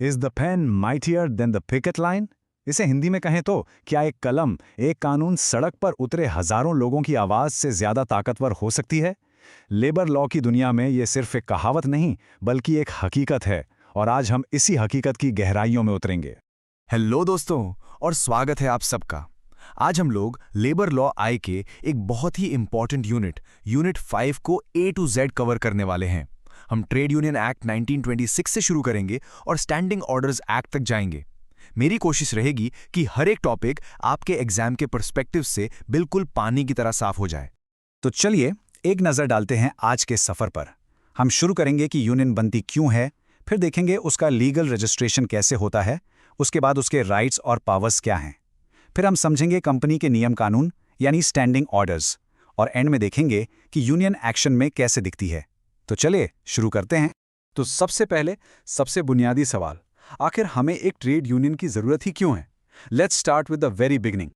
Is the pen mightier than the picket line? इसे हिंदी में कहें तो क्या एक कलम, एक कानून सड़क पर उतरे हजारों लोगों की आवाज से ज्यादा ताकतवर हो सकती है? लेबर लॉ की दुनिया में ये सिर्फ एक कहावत नहीं, बल्कि एक हकीकत है, और आज हम इसी हकीकत की गहराइयों में उतरेंगे। हेलो दोस्तों, और स्वागत है आप सबका। आज हम लोग लेबर लॉ आई के एक बहुत ही इंपॉर्टेंट यूनिट 5 को A to Z कवर करने वाले हैं। हम ट्रेड यूनियन एक्ट 1926 से शुरू करेंगे और स्टैंडिंग ऑर्डर्स एक्ट तक जाएंगे। मेरी कोशिश रहेगी कि हर एक टॉपिक आपके एग्जाम के पर्सपेक्टिव से बिल्कुल पानी की तरह साफ हो जाए। तो चलिए एक नज़र डालते हैं आज के सफ़र पर। हम शुरू करेंगे कि यूनियन बनती क्यों है, फिर देखेंगे उसका लीगल रजिस्ट्रेशन कैसे होता है, उसके बाद उसके राइट्स और पावर्स क्या हैं, फिर हम समझेंगे कंपनी के नियम कानून यानी स्टैंडिंग ऑर्डर्स, और एंड में देखेंगे कि यूनियन एक्शन में कैसे दिखती है। तो चलिए शुरू करते हैं। तो सबसे पहले सबसे बुनियादी सवाल, आखिर हमें एक ट्रेड यूनियन की ज़रूरत ही क्यों है? Let's start with the very beginning.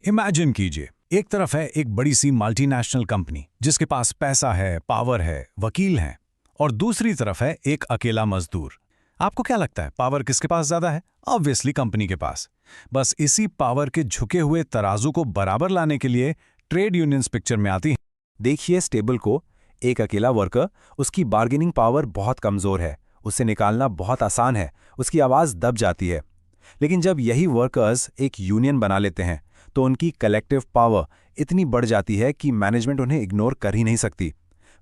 Imagine कीजिए, एक तरफ है एक बड़ी सी मल्टीनेशनल कंपनी जिसके पास पैसा है, पावर है, वकील हैं, और दूसरी तरफ है एक अकेला मजदूर। आपको क्या लगता है पावर किसके पास ज्यादा है? ऑब्वियसली कंपनी के पास। बस इसी पावर के झुके हुए तराजू को बराबर लाने के लिए ट्रेड यूनियंस पिक्चर में आती हैं। देखिए इस टेबल को, एक अकेला वर्कर, उसकी बार्गेनिंग पावर बहुत कमज़ोर है, उसे निकालना बहुत आसान है, उसकी आवाज़ दब जाती है। लेकिन जब यही वर्कर्स एक यूनियन बना लेते हैं तो उनकी कलेक्टिव पावर इतनी बढ़ जाती है कि मैनेजमेंट उन्हें इग्नोर कर ही नहीं सकती।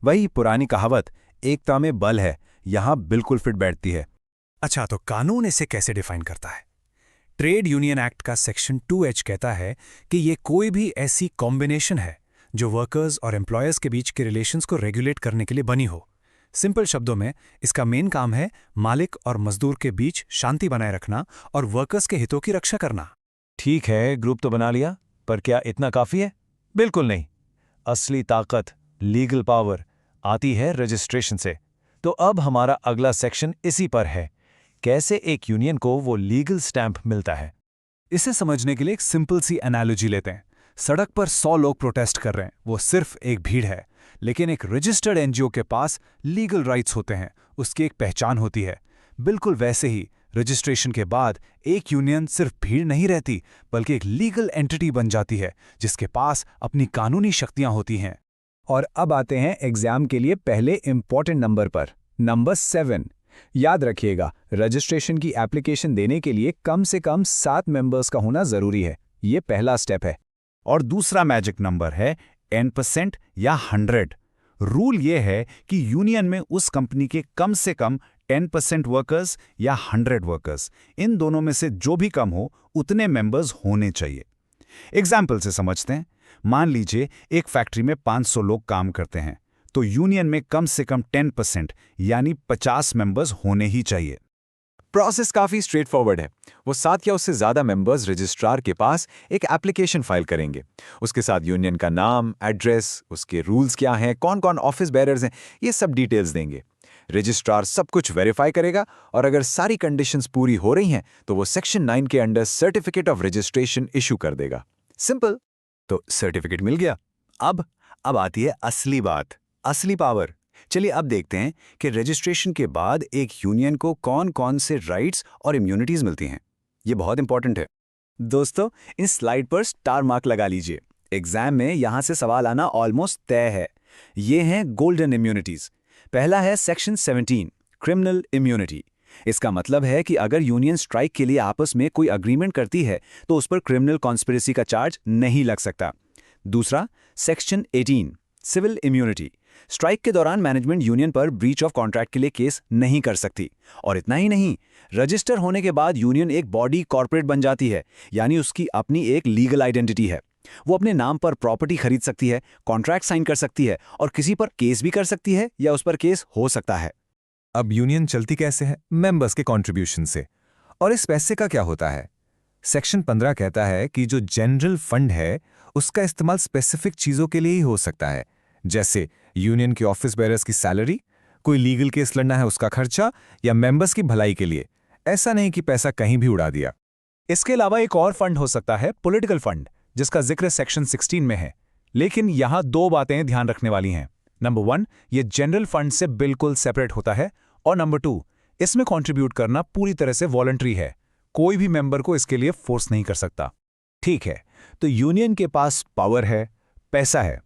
वही पुरानी कहावत एकता में बल है, यहाँ बिल्कुल फिट बैठती है। अच्छा, तो कानून इसे कैसे डिफाइन करता है? ट्रेड यूनियन एक्ट का सेक्शन 2H कहता है कि ये कोई भी ऐसी कॉम्बिनेशन है जो वर्कर्स और एम्प्लॉयर्स के बीच के रिलेशंस को रेगुलेट करने के लिए बनी हो। सिंपल शब्दों में इसका मेन काम है मालिक और मजदूर के बीच शांति बनाए रखना और वर्कर्स के हितों की रक्षा करना। ठीक है, ग्रुप तो बना लिया, पर क्या इतना काफ़ी है? बिल्कुल नहीं। असली ताकत, लीगल पावर आती है रजिस्ट्रेशन से। तो अब हमारा अगला सेक्शन इसी पर है, कैसे एक यूनियन को वो लीगल स्टैंप मिलता है। इसे समझने के लिए एक सिंपल सी एनालॉजी लेते हैं। सड़क पर 100 लोग प्रोटेस्ट कर रहे हैं, वो सिर्फ एक भीड़ है, लेकिन एक रजिस्टर्ड एनजीओ के पास लीगल राइट्स होते हैं, उसकी एक पहचान होती है। बिल्कुल वैसे ही रजिस्ट्रेशन के बाद एक यूनियन सिर्फ भीड़ नहीं रहती, बल्कि एक लीगल एंटिटी बन जाती है जिसके पास अपनी कानूनी शक्तियां होती हैं। और अब आते हैं एग्जाम के लिए पहले इंपॉर्टेंट नंबर पर, नंबर 7। याद रखिएगा, रजिस्ट्रेशन की एप्लीकेशन देने के लिए कम से कम 7 मेंबर्स का होना जरूरी है। ये पहला स्टेप है। और दूसरा मैजिक नंबर है 10% या 100। रूल ये है कि यूनियन में उस कंपनी के कम से कम 10% वर्कर्स या 100 वर्कर्स, इन दोनों में से जो भी कम हो उतने मेंबर्स होने चाहिए। एग्जाम्पल से समझते हैं। मान लीजिए एक फैक्ट्री में 500 लोग काम करते हैं, तो यूनियन में कम से कम 10% यानी 50 मेंबर्स होने ही चाहिए। प्रोसेस काफ़ी स्ट्रेट फॉरवर्ड है। वो 7 या उससे ज़्यादा मेंबर्स रजिस्ट्रार के पास एक एप्लीकेशन फाइल करेंगे। उसके साथ यूनियन का नाम, एड्रेस, उसके रूल्स क्या हैं, कौन कौन ऑफिस बेरर्स हैं, ये सब डिटेल्स देंगे। रजिस्ट्रार सब कुछ वेरीफाई करेगा, और अगर सारी कंडीशंस पूरी हो रही हैं तो वो सेक्शन 9 के under certificate of registration issue कर देगा। सिंपल। तो सर्टिफिकेट मिल गया। अब आती है असली बात, असली पावर। चलिए अब देखते हैं कि रजिस्ट्रेशन के बाद एक यूनियन को कौन कौन से राइट्स और इम्यूनिटीज मिलती हैं। ये बहुत इंपॉर्टेंट है। दोस्तों, इस स्लाइड पर स्टार मार्क लगा लीजिए। एग्जाम में यहां से सवाल आना ऑलमोस्ट तय है। ये हैं गोल्डन इम्यूनिटीज। पहला है सेक्शन 17, क्रिमिनल इम्यूनिटी। इसका मतलब है कि अगर यूनियन स्ट्राइक के लिए आपस में कोई अग्रीमेंट करती है तो उस पर क्रिमिनल कॉन्स्पिरेसी का चार्ज नहीं लग सकता। दूसरा, सेक्शन 18, सिविल इम्यूनिटी। स्ट्राइक के दौरान मैनेजमेंट यूनियन पर ब्रीच ऑफ कॉन्ट्रैक्ट के लिए केस नहीं कर सकती। और इतना ही नहीं, रजिस्टर होने के बाद यूनियन एक बॉडी कॉर्पोरेट बन जाती है, यानी उसकी अपनी एक लीगल आइडेंटिटी है। वो अपने नाम पर प्रॉपर्टी खरीद सकती है, कॉन्ट्रैक्ट साइन कर सकती है, और किसी पर केस भी कर सकती है या उस पर केस हो सकता है। अब यूनियन चलती कैसे है? मेंबर्स के कंट्रीब्यूशन से। और इस पैसे का क्या होता है? सेक्शन 15 कहता है कि जो जनरल फंड है उसका इस्तेमाल स्पेसिफिक चीजों के लिए ही हो सकता है, जैसे यूनियन के ऑफिस बेरर्स की सैलरी, कोई लीगल केस लड़ना है उसका खर्चा, या मेंबर्स की भलाई के लिए। ऐसा नहीं कि पैसा कहीं भी उड़ा दिया। इसके अलावा एक और फंड हो सकता है, पॉलिटिकल फंड, जिसका जिक्र सेक्शन 16 में है। लेकिन यहां 2 बातें ध्यान रखने वाली हैं। नंबर 1, ये जनरल फंड से बिल्कुल सेपरेट होता है, और नंबर 2, इसमें कंट्रीब्यूट करना पूरी तरह से वॉलंटरी है, कोई भी मेंबर को इसके लिए फोर्स नहीं कर सकता। ठीक है, तो यूनियन के पास पावर है, पैसा है,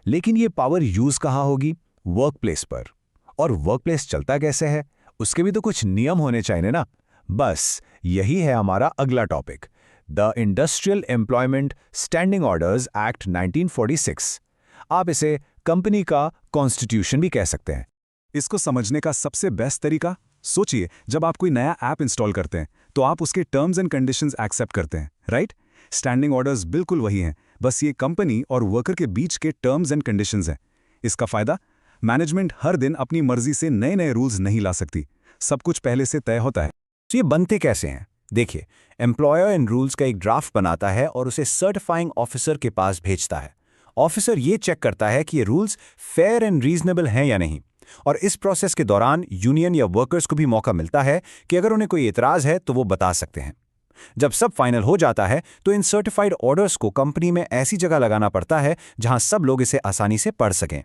लेकिन ये पावर यूज कहाँ होगी? वर्कप्लेस पर। और वर्कप्लेस चलता कैसे है? उसके भी तो कुछ नियम होने चाहिए ना। बस यही है हमारा अगला topic, the industrial employment standing orders act 1946। आप इसे कंपनी का कॉन्स्टिट्यूशन भी कह सकते हैं। इसको समझने का सबसे बेस्ट तरीका, सोचिए, जब आप कोई नया ऐप इंस्टॉल करते हैं तो आप उसके टर्म्स एंड कंडीशंस एक्सेप्ट करते हैं, राइट? स्टैंडिंग ऑर्डर्स बिल्कुल वही हैं, बस ये कंपनी और वर्कर के बीच के टर्म्स एंड कंडीशंस हैं। इसका फायदा, मैनेजमेंट हर दिन अपनी मर्जी से नए नए रूल्स नहीं ला सकती, सब कुछ पहले से तय होता है। तो ये बनते कैसे हैं? देखिए, एम्प्लॉयर इन रूल्स का एक ड्राफ्ट बनाता है और उसे सर्टिफाइंग ऑफिसर के पास भेजता है। ऑफिसर ये चेक करता है कि ये रूल्स फेयर एंड रीजनेबल हैं या नहीं, और इस प्रोसेस के दौरान यूनियन या वर्कर्स को भी मौका मिलता है कि अगर उन्हें कोई एतराज है तो वो बता सकते हैं। जब सब फाइनल हो जाता है तो इन सर्टिफाइड ऑर्डर्स को कंपनी में ऐसी जगह लगाना पड़ता है जहां सब लोग इसे आसानी से पढ़ सकें।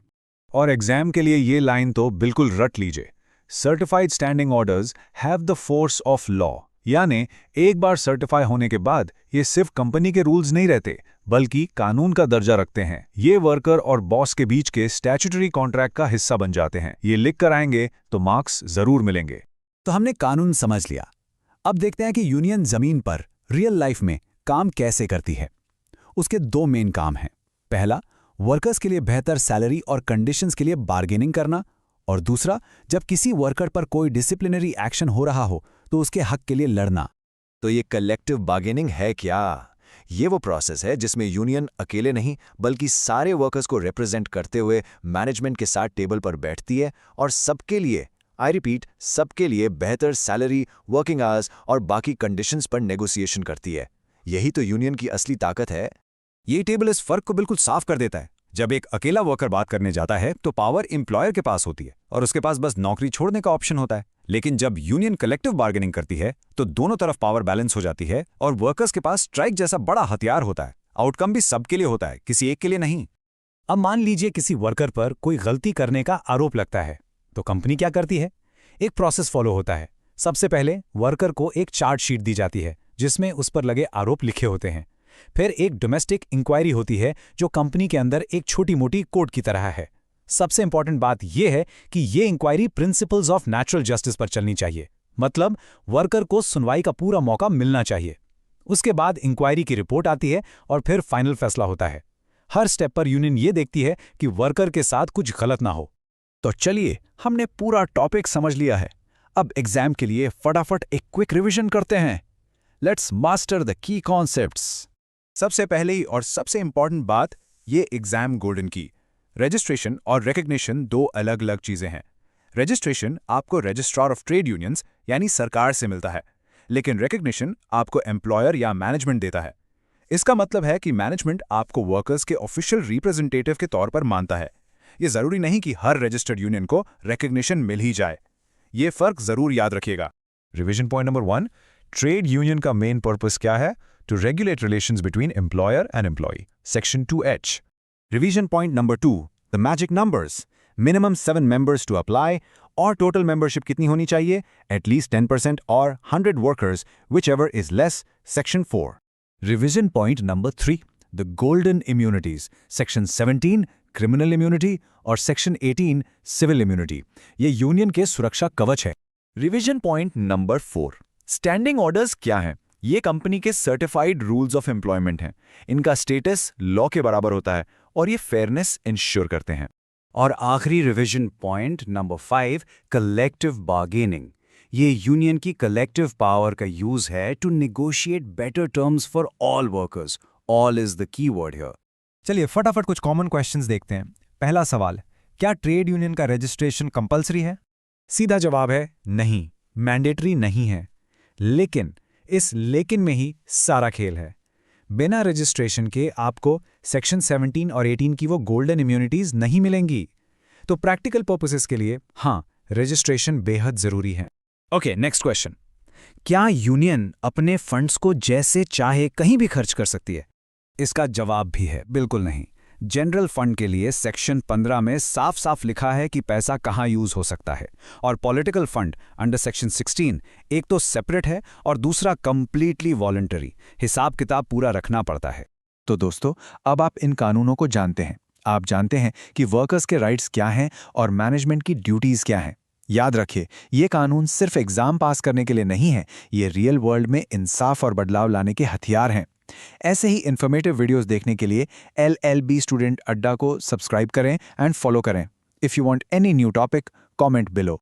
और एग्जाम के लिए ये लाइन तो बिल्कुल रट लीजिए, certified standing orders have the force of law. यानी एक बार सर्टिफाई होने के बाद ये सिर्फ कंपनी के रूल्स नहीं रहते, बल्कि कानून का दर्जा रखते हैं। ये वर्कर और बॉस के बीच के स्टैट्यूटरी कॉन्ट्रैक्ट का हिस्सा बन जाते हैं। ये लिख कर आएंगे तो मार्क्स जरूर मिलेंगे। तो हमने कानून समझ लिया, अब देखते हैं कि यूनियन जमीन पर रियल लाइफ में काम कैसे करती है। उसके दो मेन काम हैं। पहला, वर्कर्स के लिए बेहतर सैलरी और कंडीशंस के लिए बार्गेनिंग करना, और दूसरा, जब किसी वर्कर पर कोई डिसिप्लिनरी एक्शन हो रहा हो तो उसके हक के लिए लड़ना। तो ये कलेक्टिव बार्गेनिंग है क्या? ये वो प्रोसेस है जिसमें यूनियन अकेले नहीं बल्कि सारे वर्कर्स को रिप्रेजेंट करते हुए मैनेजमेंट के साथ टेबल पर बैठती है और सबके लिए, आई रिपीट, सबके लिए बेहतर सैलरी, वर्किंग आवर्स और बाकी कंडीशंस पर नेगोशिएशन करती है। यही तो यूनियन की असली ताकत है। ये टेबल इस फर्क को बिल्कुल साफ कर देता है। जब एक अकेला वर्कर बात करने जाता है तो पावर एम्प्लॉयर के पास होती है और उसके पास बस नौकरी छोड़ने का ऑप्शन होता है। लेकिन जब यूनियन कलेक्टिव बार्गेनिंग करती है तो दोनों तरफ पावर बैलेंस हो जाती है और वर्कर्स के पास स्ट्राइक जैसा बड़ा हथियार होता है। आउटकम भी सबके लिए होता है, किसी एक के लिए नहीं। अब मान लीजिए किसी वर्कर पर कोई गलती करने का आरोप लगता है, तो कंपनी क्या करती है? एक प्रोसेस फॉलो होता है। सबसे पहले वर्कर को एक चार्ट शीट दी जाती है जिसमें उस पर लगे आरोप लिखे होते हैं। फिर एक डोमेस्टिक इंक्वायरी होती है जो कंपनी के अंदर एक छोटी मोटी कोर्ट की तरह है। सबसे इंपॉर्टेंट बात यह है कि ये inquiry principles of natural justice पर चलनी चाहिए, मतलब वर्कर को सुनवाई का पूरा मौका मिलना चाहिए। उसके बाद इंक्वायरी की रिपोर्ट आती है और फिर फाइनल फैसला होता है। हर स्टेप पर यूनियन ये देखती है कि वर्कर के साथ कुछ गलत ना हो। तो चलिए, हमने पूरा टॉपिक समझ लिया है। अब एग्जाम के लिए फटाफट एक क्विक रिवीजन करते हैं। Let's master the key concepts. सबसे पहले ही और सबसे इंपॉर्टेंट बात, ये एग्जाम गोल्डन की, रजिस्ट्रेशन और रिकग्निशन दो अलग अलग चीजें हैं। रजिस्ट्रेशन आपको रजिस्ट्रार ऑफ ट्रेड यूनियंस यानी सरकार से मिलता है, लेकिन रिकग्निशन आपको एम्प्लॉयर या मैनेजमेंट देता है। इसका मतलब है कि मैनेजमेंट आपको वर्कर्स के ऑफिशियल रिप्रेजेंटेटिव के तौर पर मानता है। ये जरूरी नहीं कि हर रजिस्टर्ड यूनियन को रिकग्निशन मिल ही जाए। ये फर्क जरूर याद रखिएगा। Revision point number 1, trade union का मेन पर्पस क्या है? To regulate relations between employer and employee, section 2H। Revision point number 2, the magic numbers. Minimum 7 members to apply, और टोटल मेंबरशिप कितनी होनी चाहिए? एटलीस्ट 10% और 100 workers, whichever is less, section 4। Revision point number 3, the golden immunities, section 17 criminal immunity और section 18 civil immunity. ये union के सुरक्षा कवच है। Revision point number 4, standing orders क्या हैं? ये कंपनी के सर्टिफाइड रूल्स ऑफ एम्प्लॉयमेंट हैं। इनका स्टेटस लॉ के बराबर होता है और ये फेयरनेस इंश्योर करते हैं। और आखिरी revision point number 5, collective bargaining. ये यूनियन की कलेक्टिव पावर का यूज है to negotiate better terms for all workers. All is the key word here. चलिए फटाफट कुछ कॉमन क्वेश्चंस देखते हैं। पहला सवाल, क्या ट्रेड यूनियन का रजिस्ट्रेशन कंपलसरी है? सीधा जवाब है नहीं, मैंडेटरी नहीं है। लेकिन इस लेकिन में ही सारा खेल है। बिना रजिस्ट्रेशन के आपको सेक्शन 17 और 18 की वो गोल्डन इम्यूनिटीज नहीं मिलेंगी। तो प्रैक्टिकल पर्पसेस के लिए हाँ, रजिस्ट्रेशन बेहद जरूरी है। Okay, next question. क्या यूनियन अपने फंड्स को जैसे चाहे कहीं भी खर्च कर सकती है? इसका जवाब भी है बिल्कुल नहीं। जनरल फंड के लिए सेक्शन 15 में साफ साफ लिखा है कि पैसा कहाँ यूज हो सकता है, और पॉलिटिकल फंड अंडर सेक्शन 16 एक तो सेपरेट है और दूसरा कंप्लीटली वॉलंटरी। हिसाब किताब पूरा रखना पड़ता है। तो दोस्तों, अब आप इन कानूनों को जानते हैं। आप जानते हैं कि वर्कर्स के राइट्स क्या हैं और मैनेजमेंट की ड्यूटीज क्या हैं। याद रखिए, ये कानून सिर्फ एग्जाम पास करने के लिए नहीं है, ये रियल वर्ल्ड में इंसाफ और बदलाव लाने के हथियार हैं। ऐसे ही इन्फॉर्मेटिव वीडियोस देखने के लिए LLB स्टूडेंट अड्डा को सब्सक्राइब करें एंड फॉलो करें। If you want any new topic, comment below.